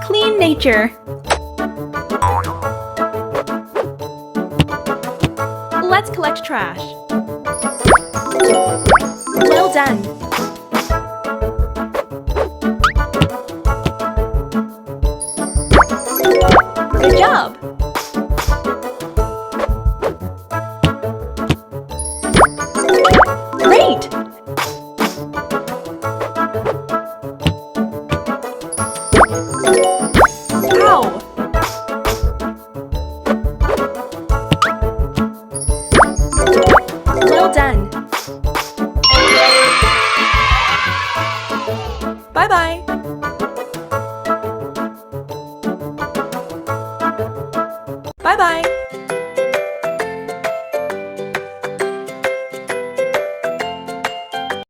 clean nature. Let's collect trash. Well done. Good job. Great. Wow. Well done. Bye-bye.